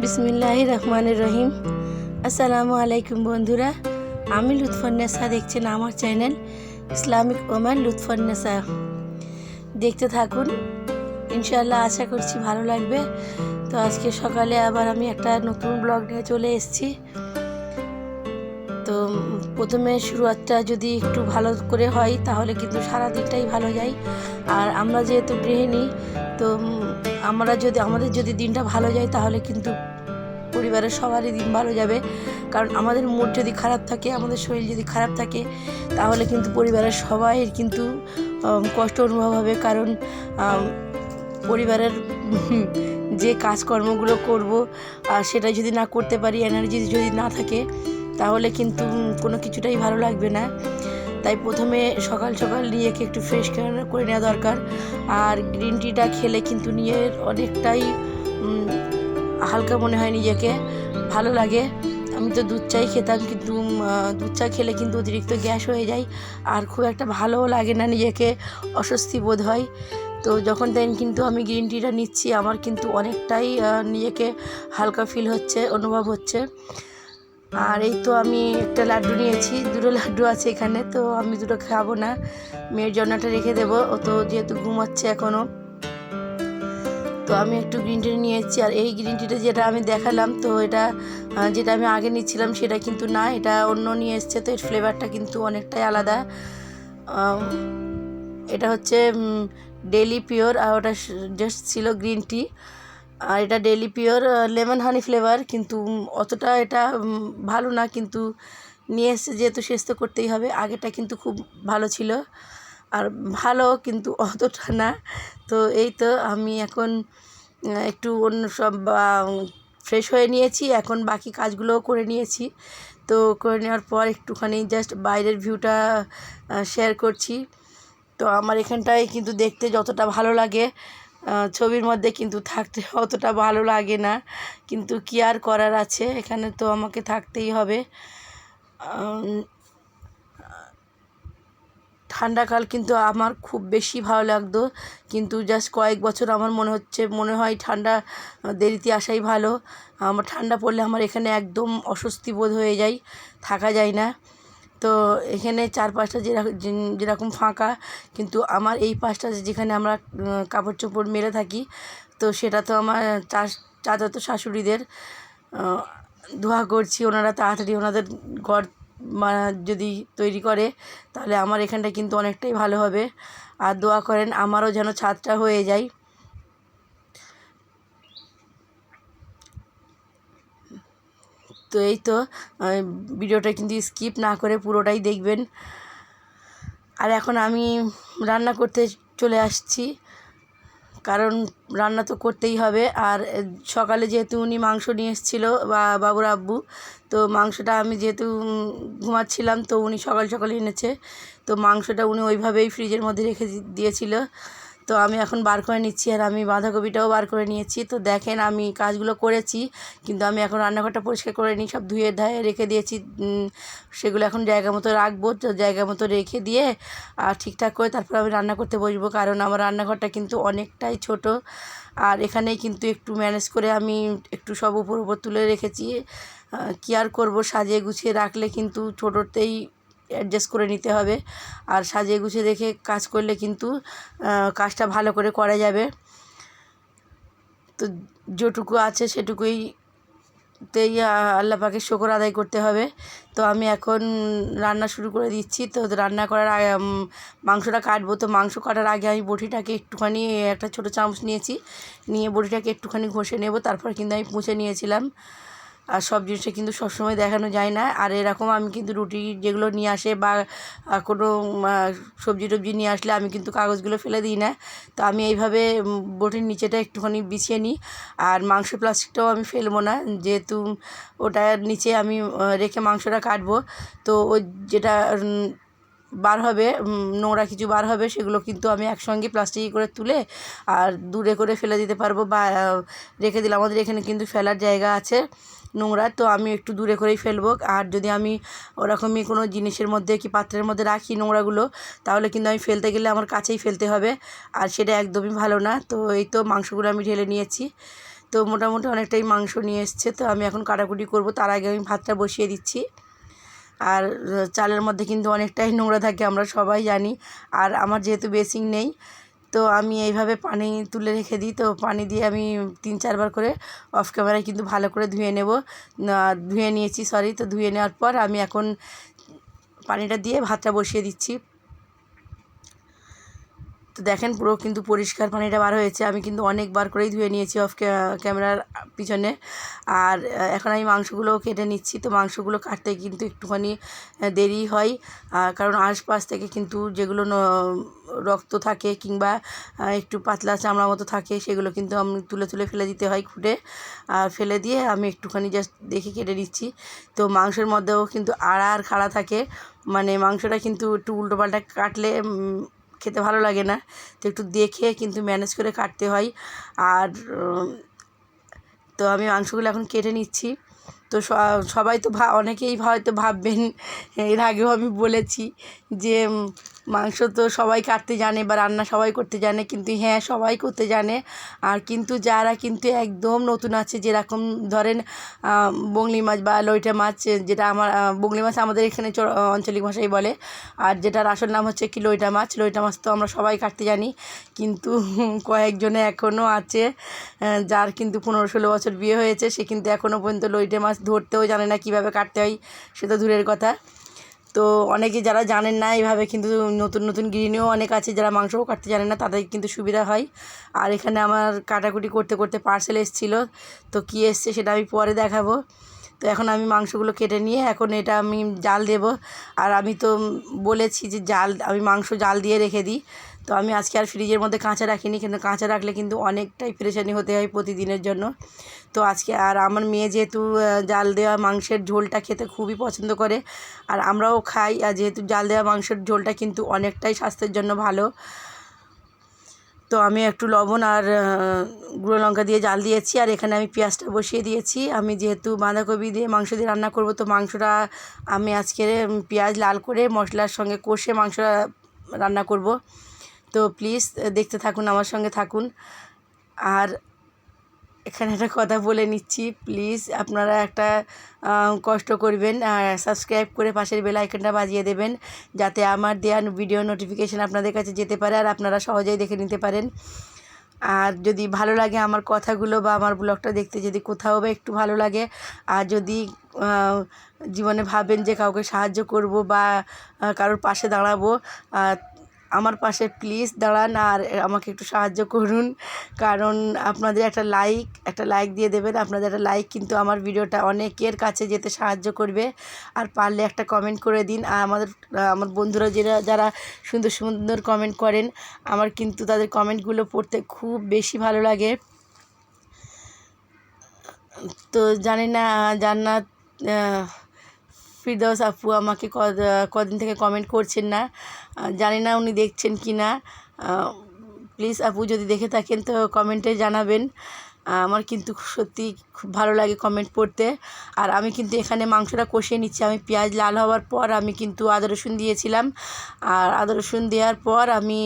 বিসমিল্লাহির রহমানির রহিম। আসসালামু আলাইকুম বন্ধুরা, আমি লুৎফুন্নেসা, দেখছেন আমার চ্যানেল ইসলামিক ওম্যান লুৎফুন্নেসা। দেখতে থাকুন, ইনশাআল্লাহ আশা করছি ভালো লাগবে। তো আজকে সকালে আবার আমি একটা নতুন ব্লগ নিয়ে চলে এসেছি। তো প্রথমে শুরুয়াতটা যদি একটু ভালো করে হয় তাহলে কিন্তু সারা দিনটাই ভালো যায়। আর আমরা যেহেতু গৃহিণী, তো আমাদের যদি দিনটা ভালো যায় তাহলে কিন্তু পরিবারের সবারই দিন ভালো যাবে। কারণ আমাদের মুড যদি খারাপ থাকে, আমাদের শরীর যদি খারাপ থাকে, তাহলে কিন্তু পরিবারের সবাই কিন্তু কষ্ট অনুভব হবে। কারণ পরিবারের যে কাজকর্মগুলো করব আর সেটা যদি না করতে পারি, এনার্জি যদি না থাকে, তাহলে কিন্তু কোনো কিছুটাই ভালো লাগবে না। তাই প্রথমে সকাল সকাল নিজেকে একটু ফ্রেশ করে নেওয়া দরকার। আর গ্রিন টিটা খেলে কিন্তু নিজের অনেকটাই হালকা মনে হয়, নিজেকে ভালো লাগে। আমি তো দুধ চাই খেতাম, কিন্তু দুধ চা খেলে কিন্তু অতিরিক্ত গ্যাস হয়ে যায় আর খুব একটা ভালোও লাগে না, নিজেকে অস্বস্তি বোধ হয়। তো যখন দেন কিন্তু আমি গ্রিন টিটা নিচ্ছি, আমার কিন্তু অনেকটাই নিজেকে হালকা ফিল হচ্ছে, অনুভব হচ্ছে। আর এই তো আমি একটা লাড্ডু নিয়েছি, দুটো লাড্ডু আছে এখানে, তো আমি দুটো খাবো না, মেয়ের জন্যটা রেখে দেবো। ও তো যেহেতু ঘুমাচ্ছে এখনও, তো আমি একটু গ্রিন টি নিয়েছি। আর এই গ্রিন টিটা যেটা আমি দেখালাম, তো এটা যেটা আমি আগে নিচ্ছিলাম সেটা কিন্তু না, এটা অন্য নিয়ে এসছে। তো এর ফ্লেভারটা কিন্তু অনেকটাই আলাদা। এটা হচ্ছে ডেলি পিওর, আর ওটা জাস্ট ছিল গ্রিন টি। আর এটা daily pure lemon honey flavour, কিন্তু অতটা এটা ভালো না, কিন্তু নিয়ে এসছে যেহেতু শেষ তো করতেই হবে। আগেটা কিন্তু খুব ভালো ছিল, আর ভালো কিন্তু অতটা না। তো এই তো আমি এখন একটু অন্য সব ফ্রেশ হয়ে নিয়েছি, এখন বাকি কাজগুলোও করে নিয়েছি। তো করে নেওয়ার পর একটুখানি জাস্ট বাইরের ভিউটা শেয়ার করছি। তো আমার এখানটায় কিন্তু দেখতে যতটা ভালো লাগে, ছবির মধ্যে কিন্তু থাকতে অতটা ভালো লাগে না, কিন্তু কি আর করার আছে, এখানে তো আমাকে থাকতেই হবে। ঠান্ডাকাল কিন্তু আমার খুব বেশি ভালো লাগতো, কিন্তু জাস্ট কয়েক বছর আমার মনে হয় ঠান্ডা দেরিতে আসাই ভালো। আমার ঠান্ডা পড়লে আমার এখানে একদম অস্বস্তি বোধ হয়ে যায়, থাকা যায় না। তো এখানে চারপাশটা যেরকম ফাঁকা, কিন্তু আমার এই পাশটা যেখানে আমরা কাপড় চোপড় মেলে থাকি, তো সেটা তো আমার চাচাতো শাশুড়িদের। দোয়া করছি ওনারা তাড়াতাড়ি ওনাদের ঘর যদি তৈরি করে, তাহলে আমার এখানটা কিন্তু অনেকটাই ভালো হবে। আর দোয়া করেন আমারও যেন ছাদটা হয়ে যায়। তো এই তো ভিডিওটা কিন্তু স্কিপ না করে পুরোটাই দেখবেন। আর এখন আমি রান্না করতে চলে আসছি, কারণ রান্না তো করতেই হবে। আর সকালে যেহেতু উনি মাংস নিয়ে এসেছিলো, বাবুর আব্বু, তো মাংসটা আমি যেহেতু ঘুমাচ্ছিলাম, তো উনি সকাল সকালে এনেছে, তো মাংসটা উনি ওইভাবেই ফ্রিজের মধ্যে রেখে দিয়েছিল। তো আমি এখন বার করে নিচ্ছি, আর আমি বাঁধাকপিটাও বার করে নিয়েছি। তো দেখেন আমি কাজগুলো করেছি, কিন্তু আমি এখন রান্নাঘরটা পরিষ্কার করে নিই, সব ধুয়ে ধায়ে রেখে দিয়েছি। সেগুলো এখন জায়গা মতো রাখবো, তো জায়গা মতো রেখে দিয়ে আর ঠিকঠাক করে তারপর আমি রান্না করতে বসবো। কারণ আমার রান্নাঘরটা কিন্তু অনেকটাই ছোট, আর এখানেই কিন্তু একটু ম্যানেজ করে আমি একটু সব উপর তুলে রেখেছি। কী আর করবো, সাজিয়ে গুছিয়ে রাখলে কিন্তু ছোটোতেই অ্যাডজাস্ট করে নিতে হবে। আর সাজিয়ে গুছিয়ে রেখে কাজ করলে কিন্তু কাজটা ভালো করে করা যাবে। তো যেটুকু আছে সেটুকুইতেই আল্লাহ পাকের শুকর আদায় করতে হবে। তো আমি এখন রান্না শুরু করে দিচ্ছি। তো রান্না করার আগে মাংসটা কাটবো, তো মাংস কাটার আগে আমি বটিটাকে একটুখানি, একটা ছোটো চামচ নিয়েছি, নিয়ে বটিটাকে একটুখানি ঘষে নেব। তারপর কিন্তু আমি মুছে নিয়েছিলাম। আর সব জিনিসটা কিন্তু সবসময় দেখানো যায় না। আর এরকম আমি কিন্তু রুটি যেগুলো নিয়ে আসে বা কোনো সবজি টবজি নিয়ে আসলে আমি কিন্তু কাগজগুলো ফেলে দিই না। তো আমি এইভাবে বটির নিচেটা একটুখানি বিছিয়ে নিই। আর মাংস প্লাস্টিকটাও আমি ফেলবো না, যেহেতু ওটার নিচে আমি রেখে মাংসটা কাটবো। তো ওই যেটা বার হবে, নোংরা কিছু বার হবে, সেগুলো কিন্তু আমি একসঙ্গে প্লাস্টিকে করে তুলে আর দূরে করে ফেলে দিতে পারবো, বা রেখে দিলে আমাদের এখানে কিন্তু ফেলার জায়গা আছে নোংরা, তো আমি একটু দূরে করেই ফেলবো। আর যদি আমি ওরকমই কোনো জিনিসের মধ্যে কি পাত্রের মধ্যে রাখি নোংরাগুলো, তাহলে কিন্তু আমি ফেলতে গেলে আমার কাছেই ফেলতে হবে, আর সেটা একদমই ভালো না। তো এই তো মাংসগুলো আমি ঢেলে নিয়েছি। তো মোটামুটি অনেকটাই মাংস নিয়ে এসছে। তো আমি এখন কাটাকুটি করব, তার আগে আমি ভাতটা বসিয়ে দিচ্ছি। আর চালের মধ্যে কিন্তু অনেকটাই নোংরা থাকে, আমরা সবাই জানি। আর আমার যেহেতু বেসিন নেই, তো আমি এইভাবে পানি তুলে রেখে দিই। তো পানি দিয়ে আমি 3-4 বার করে অফ ক্যামেরায় কিন্তু ভালো করে ধুয়ে নেব, ধুয়ে নিয়েছি সরি। তো ধুয়ে নেওয়ার পর আমি এখন পানিটা দিয়ে ভাতটা বসিয়ে দিচ্ছি। তো দেখেন পুরো কিন্তু পরিষ্কার পানিটা বার হয়েছে। আমি কিন্তু অনেকবার করেই ধুয়ে নিয়েছি অফ ক্যামেরার পিছনে। আর এখন আমি মাংসগুলো কেটে নিচ্ছি। তো মাংসগুলো কাটতে কিন্তু একটুখানি দেরি হয়, কারণ আশপাশ থেকে কিন্তু যেগুলো রক্ত থাকে কিংবা একটু পাতলা চামড়া মতো থাকে, সেগুলো কিন্তু আমি তুলে তুলে ফেলে দিতে হয় খুঁটে। ফেলে দিয়ে আমি একটুখানি জাস্ট দেখে কেটে নিচ্ছি। তো মাংসের মধ্যেও কিন্তু আড়া আর খাড়া থাকে, মানে মাংসটা কিন্তু একটু উল্টোপাল্টা কাটলে খেতে ভালো লাগে না। তো একটু দেখে কিন্তু ম্যানেজ করে কাটতে হয়। আর তো আমি মাংসগুলো এখন কেটে নিচ্ছি। তো সবাই তো অনেকেই হয়তো ভাববেন, এর আগেও আমি বলেছি যে মাংস তো সবাই কাটতে জানে বা রান্না সবাই করতে জানে, কিন্তু হ্যাঁ সবাই করতে জানে। আর কিন্তু যারা কিন্তু একদম নতুন আছে, যেরকম ধরেন বংলি মাছ বা লইটা মাছ, যেটা আমার বংলি মাছ আমাদের এখানে আঞ্চলিক ভাষায় বলে, আর যেটার আসল নাম হচ্ছে কি লইটা মাছ। লইটা মাছ তো আমরা সবাই কাটতে জানি, কিন্তু কয়েকজনে এখনও আছে যার কিন্তু 15-16 বছর বিয়ে হয়েছে, সে কিন্তু এখনও পর্যন্ত লইটে মাছ ধরতেও জানে না, কীভাবে কাটতে হয় সে তো দূরের কথা। তো অনেকে যারা জানেন না এইভাবে, কিন্তু নতুন নতুন গৃহিণীও অনেক আছে যারা মাংসও কাটতে জানে না, তাদের কিন্তু সুবিধা হয়। আর এখানে আমার কাটাকুটি করতে করতে পার্সেল এসেছিলো, তো কী এসছে সেটা আমি পরে দেখাবো। তো এখন আমি মাংসগুলো কেটে নিয়ে এখন এটা আমি জাল দেব। আর আমি তো বলেছি যে আমি মাংস জাল দিয়ে রেখে দিই। তো আমি আজকে আর ফ্রিজের মধ্যে কাঁচা রাখিনি, কিন্তু কাঁচা রাখলে কিন্তু অনেকটাই পেরেশানি হতে হয় প্রতিদিনের জন্য। তো আজকে আর আমার মেয়ে যেহেতু জাল দেওয়া মাংসের ঝোলটা খেতে খুবই পছন্দ করে, আর আমরাও খাই। আর যেহেতু জাল দেওয়া মাংসের ঝোলটা কিন্তু অনেকটাই স্বাস্থ্যের জন্য ভালো। তো আমি একটু লবণ আর গুঁড়ো লঙ্কা দিয়ে জাল দিয়েছি। আর এখানে আমি পেঁয়াজটা বসিয়ে দিয়েছি। আমি যেহেতু বাঁধাকপি দিয়ে মাংস দিয়ে রান্না করব, তো মাংসটা আমি আজকে পেঁয়াজ লাল করে মশলার সঙ্গে কষে মাংসটা রান্না করব। তো প্লিজ দেখতে থাকুন, আমার সঙ্গে থাকুন। আর এখানে একটা কথা বলে নিচ্ছি, প্লিজ আপনারা একটা কষ্ট করবেন, সাবস্ক্রাইব করে পাশের বেল আইকনটা বাজিয়ে দেবেন, যাতে আমার দেওয়া ভিডিও নোটিফিকেশান আপনাদের কাছে যেতে পারে আর আপনারা সহজেই দেখে নিতে পারেন। আর যদি ভালো লাগে আমার কথাগুলো বা আমার ব্লগটা দেখতে, যদি কোথাও বা একটু ভালো লাগে, আর যদি জীবনে ভাবেন যে কাউকে সাহায্য করব বা কারোর পাশে দাঁড়াবো, আমার পাশে প্লিজ দাঁড়ান আর আমাকে একটু সাহায্য করুন। কারণ আপনাদের একটা লাইক দিয়ে দেবেন। আপনাদের একটা লাইক কিন্তু আমার ভিডিওটা অনেকের কাছে যেতে সাহায্য করবে। আর পারলে একটা কমেন্ট করে দিন। আর আমার বন্ধুরা যারা সুন্দর সুন্দর কমেন্ট করেন, আমার কিন্তু তাদের কমেন্টগুলো পড়তে খুব বেশি ভালো লাগে। তো জানি না জান্নাত ফিরদৌস আপু আমাকে কদিন থেকে কমেন্ট করছেন না, জানি না উনি দেখছেন কি না। প্লিজ আপু যদি দেখে থাকেন তো কমেন্টে জানাবেন। আমার কিন্তু সত্যি খুব ভালো লাগে কমেন্ট পড়তে। আর আমি কিন্তু এখানে মাংসটা কষিয়ে নিচ্ছি। আমি পেঁয়াজ লাল হওয়ার পর আমি কিন্তু আদা রসুন দিয়েছিলাম, আর আদা রসুন দেওয়ার পর আমি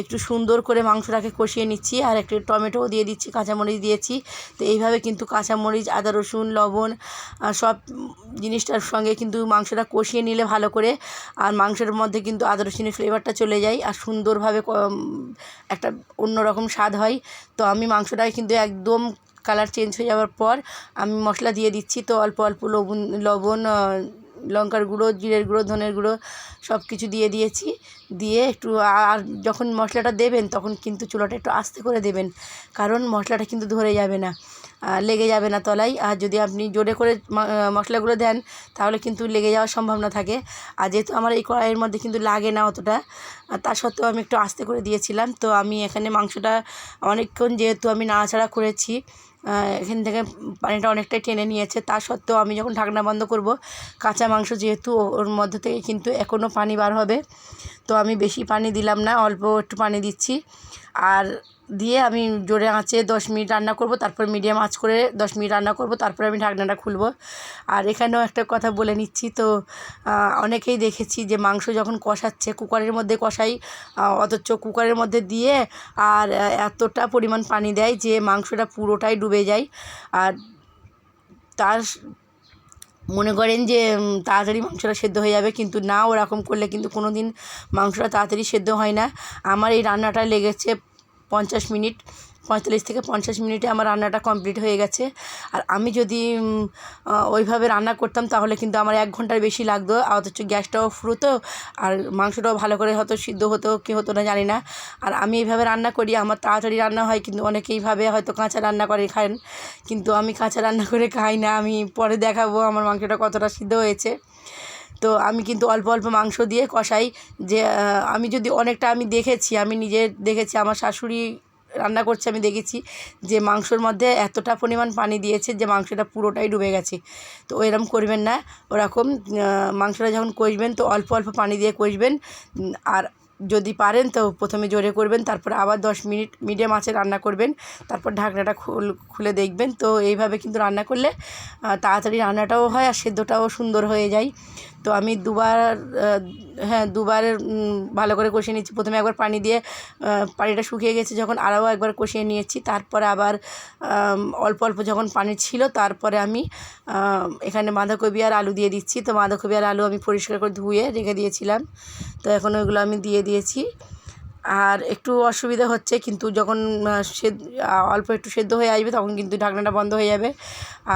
একটু সুন্দর করে মাংসটাকে কষিয়ে নিচ্ছি। আর একটু টমেটোও দিয়ে দিচ্ছি, কাঁচামরিচ দিয়েছি। তো এইভাবে কিন্তু কাঁচামরিচ, আদা রসুন, লবণ সব জিনিসটার সঙ্গে কিন্তু মাংসটা কষিয়ে নিলে ভালো করে, আর মাংসের মধ্যে কিন্তু আদা রসুনের ফ্লেভারটা চলে যায় আর সুন্দরভাবে একটা অন্যরকম স্বাদ হয়। তো আমি মাংসটাকে কিন্তু একদম কালার চেঞ্জ হয়ে যাওয়ার পর আমি মশলা দিয়ে দিচ্ছি। তো অল্প অল্প লবণ, লঙ্কার গুঁড়ো, জিরের গুঁড়ো, ধনের গুঁড়ো সব কিছু দিয়ে দিয়েছি। দিয়ে একটু আর যখন মশলাটা দেবেন তখন কিন্তু চুলাটা একটু আস্তে করে দেবেন, কারণ মশলাটা কিন্তু ধরে যাবে না, লেগে যাবে না তলায়। আর যদি আপনি জোরে করে মশলাগুলো দেন তাহলে কিন্তু লেগে যাওয়ার সম্ভাবনা থাকে। আর যেহেতু আমার এই কড়াইয়ের মধ্যে কিন্তু লাগে না অতটা, তা সত্ত্বেও আমি একটু আস্তে করে দিয়েছিলাম। তো আমি এখানে মাংসটা অনেকক্ষণ যেহেতু আমি নাড়াচাড়া করেছি, এখান থেকে পানিটা অনেকটাই টেনে নিয়েছে, তা সত্ত্বেও আমি যখন ঢাকনা বন্ধ করব, কাঁচা মাংস যেহেতু ওর মধ্যে থেকে কিন্তু এখনও পানি বার হবে। তো আমি বেশি পানি দিলাম না, অল্প একটু পানি দিচ্ছি। আর দিয়ে আমি জোরে আঁচে 10 মিনিট রান্না করব, তারপর মিডিয়াম আঁচ করে 10 মিনিট রান্না করব, তারপরে আমি ঢাকনাটা খুলব। আর এখানেও একটা কথা বলে নিচ্ছি, তো অনেকেই দেখেছি যে মাংস যখন কষাচ্ছে কুকারের মধ্যে কষাই, অথচ কুকারের মধ্যে দিয়ে আর এতটা পরিমাণ পানি দেয় যে মাংসটা পুরোটাই ডুবে যায়। আর তার মনে করেন যে তাড়াতাড়ি মাংসটা সেদ্ধ হয়ে যাবে, কিন্তু না, ওরকম করলে কিন্তু কোনো দিন মাংসটা তাড়াতাড়ি সেদ্ধ হয় না। আমার এই রান্নাটা লেগেছে 50 মিনিট, 45 থেকে 50 মিনিটে আমার রান্নাটা কমপ্লিট হয়ে গেছে। আর আমি যদি ওইভাবে রান্না করতাম তাহলে কিন্তু আমার 1 ঘন্টার বেশি লাগতো, অথচ গ্যাসটাও ফুরোতো আর মাংসটাও ভালো করে হয়তো সিদ্ধ হতো কি হতো না জানি না। আর আমি এইভাবে রান্না করি, আমার তাড়াতাড়ি রান্না হয়, কিন্তু অনেকে এইভাবে হয়তো কাঁচা রান্না করে খান, কিন্তু আমি কাঁচা রান্না করে খাই না। আমি পরে দেখাবো আমার মাংসটা কতটা সিদ্ধ হয়েছে। তো আমি কিন্তু অল্প অল্প মাংস দিয়ে কষাই, যে আমি যদি অনেকটা, আমি দেখেছি, আমি নিজে দেখেছি, আমার শাশুড়ি রান্না করছে, আমি দেখেছি যে মাংসর মধ্যে এতটা পরিমাণ পানি দিয়েছে যে মাংসটা পুরোটাই ডুবে গেছে। তো এরকম করবেন না, ওরকম মাংসটা যখন কষবেন তো অল্প অল্প পানি দিয়ে কষবেন। আর যদি পারেন তো প্রথমে জোরে করবেন, তারপর আবার 10 মিনিট মিডিয়াম আঁচে রান্না করবেন, তারপর ঢাকনাটা খুলে দেখবেন। তো এইভাবে কিন্তু রান্না করলে তাড়াতাড়ি রান্নাটাও হয় আর সেদ্ধটাও সুন্দর হয়ে যায়। তো আমি দুবার ভালো করে কষিয়ে নিচ্ছি। প্রথমে একবার পানি দিয়ে পানিটা শুকিয়ে গেছে যখন, আরও একবার কষিয়ে নিয়েছি। তারপরে আবার অল্প অল্প যখন পানি ছিল, তারপরে আমি এখানে বাঁধাকপি আর আলু দিয়ে দিচ্ছি। তো বাঁধাকপি আর আলু আমি পরিষ্কার করে ধুয়ে রেখে দিয়েছিলাম, তো এখন ওইগুলো আমি দিয়ে দিয়েছি। আর একটু অসুবিধা হচ্ছে, কিন্তু যখন অল্প একটু সেদ্ধ হয়ে আসবে তখন কিন্তু ঢাকনাটা বন্ধ হয়ে যাবে।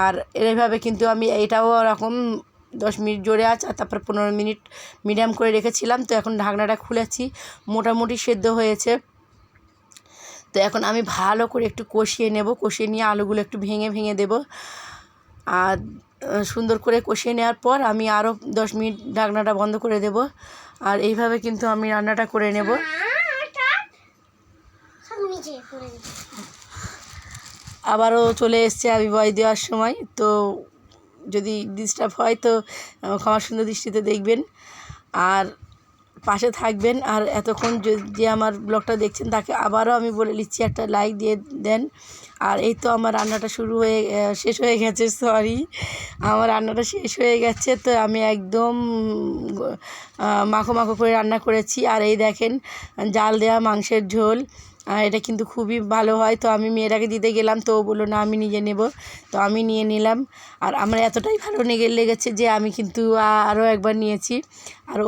আর এইভাবে কিন্তু আমি এটাও ওরকম 10 মিনিট জোরে আছে, আর তারপর 15 মিনিট মিডিয়াম করে রেখেছিলাম। তো এখন ঢাকনাটা খুলেছি, মোটামুটি সেদ্ধ হয়েছে। তো এখন আমি ভালো করে একটু কষিয়ে নেব, কষিয়ে নিয়ে আলুগুলো একটু ভেঙে ভেঙে দেব। আর সুন্দর করে কষিয়ে নেওয়ার পর আমি আরও 10 মিনিট ঢাকনাটা বন্ধ করে দেব। আর এইভাবে কিন্তু আমি রান্নাটা করে নেব। আবারও চলে এসছে আমি ভয় দেওয়ার সময়, তো যদি ডিস্টার্ব হয় তো ক্ষমা সুন্দর দৃষ্টিতে দেখবেন আর পাশে থাকবেন। আর এতক্ষণ যে আমার ব্লগটা দেখছেন তাকে আবারও আমি বলে নিচ্ছি, একটা লাইক দিয়ে দেন। আর এই তো আমার রান্নাটা শেষ হয়ে গেছে, সরি, আমার রান্নাটা শেষ হয়ে গেছে। তো আমি একদম মাখো মাখো করে রান্না করেছি। আর এই দেখেন জাল দেওয়া মাংসের ঝোল, এটা কিন্তু খুবই ভালো হয়। তো আমি মেয়েটাকে দিতে গেলাম, তো ও বললো না আমি নিজে নেব, তো আমি নিয়ে নিলাম। আর আমার এতটাই ভালো লেগেছে যে আমি কিন্তু আরও একবার নিয়েছি। আর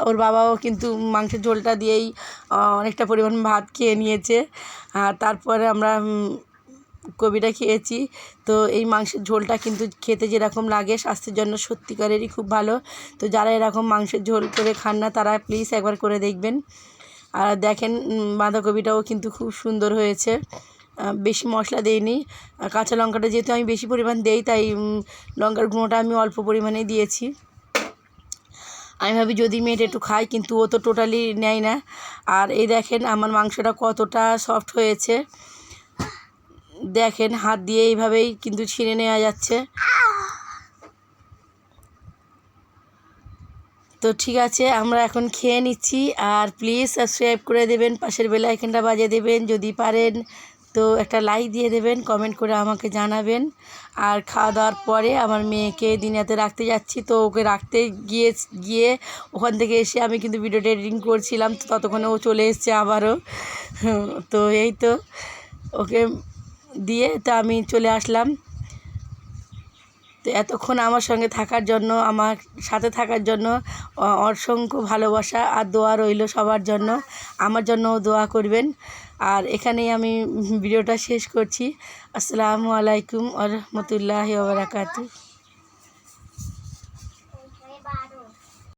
ওর বাবাও কিন্তু মাংসের ঝোলটা দিয়েই অনেকটা পরিমাণ ভাত খেয়ে নিয়েছে। আর তারপরে আমরা কবিটা খেয়েছি। তো এই মাংসের ঝোলটা কিন্তু খেতে যেরকম লাগে স্বাস্থ্যের জন্য সত্যিকারেরই খুব ভালো। তো যারা এরকম মাংসের ঝোল করে খান না তারা প্লিজ একবার করে দেখবেন। আর দেখেন বাঁধাকপিটাও কিন্তু খুব সুন্দর হয়েছে, বেশি মশলা দেইনি। কাঁচা লঙ্কাটা যেহেতু আমি বেশি পরিমাণ দেই, তাই লঙ্কার গুঁড়োটা আমি অল্প পরিমাণেই দিয়েছি। আমি ভাবি যদি মেয়েটা একটু খায়, কিন্তু ও তো টোটালি নেয় না। আর এই দেখেন আমার মাংসটা কতটা সফট হয়েছে, দেখেন হাত দিয়ে এইভাবেই কিন্তু ছিঁড়ে নেওয়া যাচ্ছে। তো ঠিক আছে, আমরা এখন খেয়ে নিচ্ছি। আর প্লিজ সাবস্ক্রাইব করে দেবেন, পাশের বেল আইকনটা বাজিয়ে দেবেন যদি পারেন। তো একটা লাইক দিয়ে দেবেন, কমেন্ট করে আমাকে জানাবেন। আর খাওয়া দাওয়ার পরে আমার মেয়েকে দিনাতে রাখতে যাচ্ছি। তো ওকে রাখতে গিয়ে ওখান থেকে এসে আমি কিন্তু ভিডিওটা এডিটিং করছিলাম, তো ততক্ষণে ও চলে এসছে আবারও। তো এই তো ওকে দিয়ে তো আমি চলে আসলাম। তো এতক্ষণ আমার সঙ্গে থাকার জন্য, আমার সাথে থাকার জন্য অসংখ্য ভালোবাসা আর দোয়া রইল সবার জন্য। আমার জন্যও দোয়া করবেন। আর এখানেই আমি ভিডিওটা শেষ করছি। আসসালামু আলাইকুম ওয়া রাহমাতুল্লাহি ওয়া বারাকাতুহু।